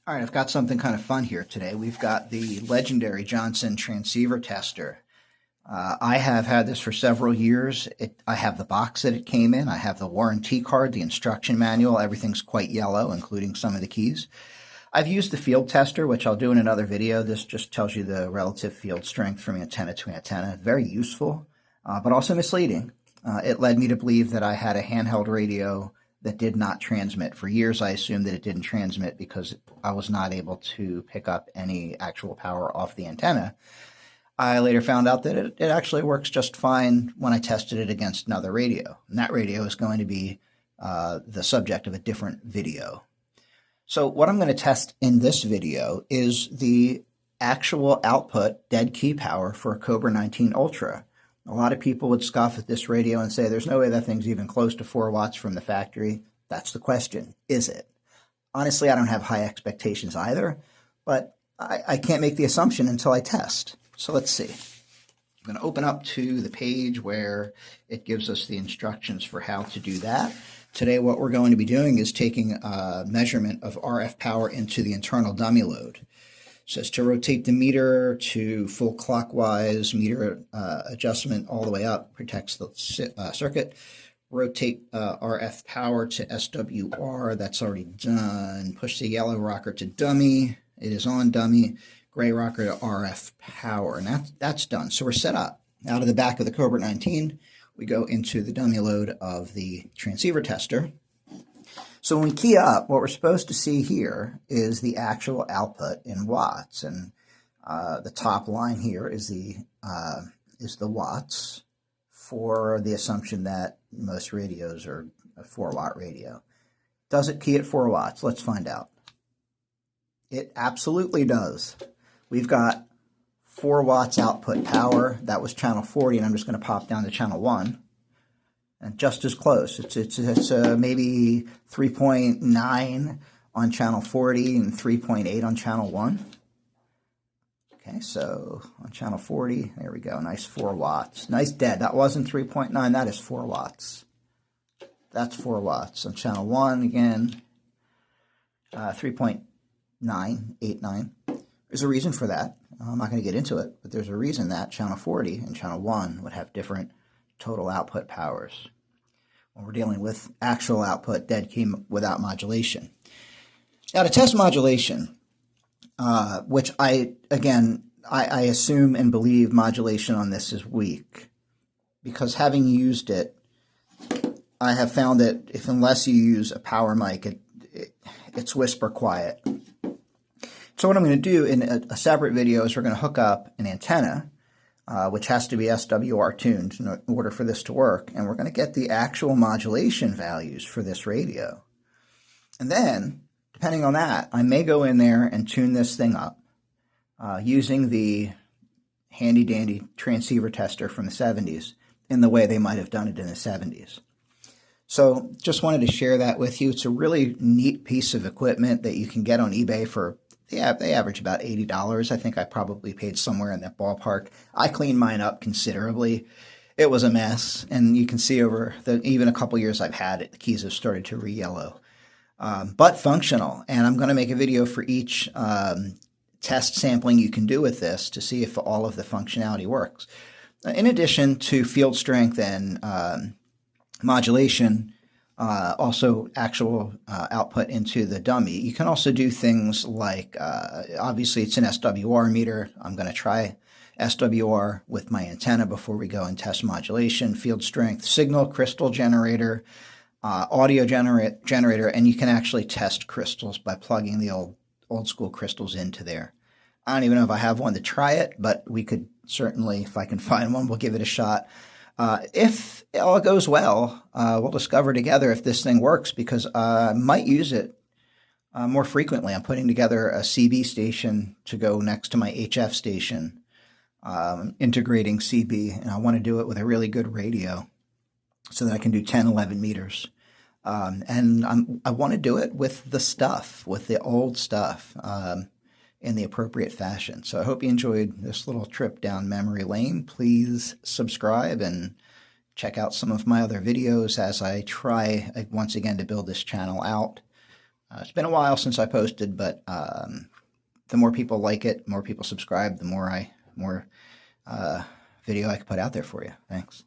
All right, I've got something kind of fun here today. We've got the legendary Johnson Transceiver tester. I have had this for several years. I have the box that it came in. I have the warranty card, the instruction manual. Everything's quite yellow, including some of the keys. I've used the field tester, which I'll do in another video. This just tells you the relative field strength from antenna to antenna. Very useful, but also misleading. It led me to believe that I had a handheld radio that did not transmit. For years, I assumed that it didn't transmit because I was not able to pick up any actual power off the antenna. I later found out that it actually works just fine when I tested it against another radio. And that radio is going to be the subject of a different video. So what I'm going to test in this video is the actual output dead key power for a Cobra 19 Ultra. A lot of people would scoff at this radio and say, there's no way that thing's even close to 4 watts from the factory. That's the question. Is it? Honestly, I don't have high expectations either, but I can't make the assumption until I test. So let's see. I'm going to open up to the page where it gives us the instructions for how to do that. Today, what we're going to be doing is taking a measurement of RF power into the internal dummy load. It says to rotate the meter to full clockwise, meter adjustment all the way up, protects the circuit. Rotate RF power to SWR, that's already done. Push the yellow rocker to dummy, it is on dummy. Gray rocker to RF power, and that's done. So we're set up. Out of the back of the Cobra 19, we go into the dummy load of the transceiver tester. So when we key up, what we're supposed to see here is the actual output in watts, and the top line here is the watts for the assumption that most radios are a 4-watt radio. Does it key at 4 watts? Let's find out. It absolutely does. We've got 4 watts output power. That was channel 40, and I'm just going to pop down to channel 1. And just as close. It's maybe 3.9 on channel 40 and 3.8 on channel 1. Okay, so on channel 40, there we go. Nice 4 watts. Nice dead. That wasn't 3.9. That is 4 watts. That's 4 watts. On channel 1, again, 3.989. There's a reason for that. I'm not going to get into it, but there's a reason that channel 40 and channel 1 would have different total output powers when we're dealing with actual output dead key without modulation. Now to test modulation, which I assume and believe modulation on this is weak, because having used it, I have found that unless you use a power mic, it's whisper quiet. So what I'm going to do in a separate video is we're going to hook up an antenna, which has to be SWR tuned in order for this to work, and we're going to get the actual modulation values for this radio. And then, depending on that, I may go in there and tune this thing up using the handy-dandy transceiver tester from the 70s in the way they might have done it in the 70s. So just wanted to share that with you. It's a really neat piece of equipment that you can get on eBay for, they average about $80. I think I probably paid somewhere in that ballpark. I cleaned mine up considerably. It was a mess, and you can see over even a couple years I've had it, the keys have started to re-yellow. But functional, and I'm going to make a video for each test sampling you can do with this to see if all of the functionality works. In addition to field strength and modulation, also actual output into the dummy. You can also do things like, obviously it's an SWR meter. I'm going to try SWR with my antenna before we go and test modulation, field strength, signal crystal generator, audio generator, and you can actually test crystals by plugging the old school crystals into there. I don't even know if I have one to try it, but we could certainly, if I can find one, we'll give it a shot. If it all goes well, we'll discover together if this thing works, because I might use it more frequently. I'm putting together a CB station to go next to my HF station, integrating CB, and I want to do it with a really good radio so that I can do 10, 11 meters. And I want to do it with the stuff, with the old stuff, in the appropriate fashion. So I hope you enjoyed this little trip down memory lane. Please subscribe and check out some of my other videos as I try once again to build this channel out. It's been a while since I posted, but the more people like it, more people subscribe, the more video I can put out there for you. Thanks.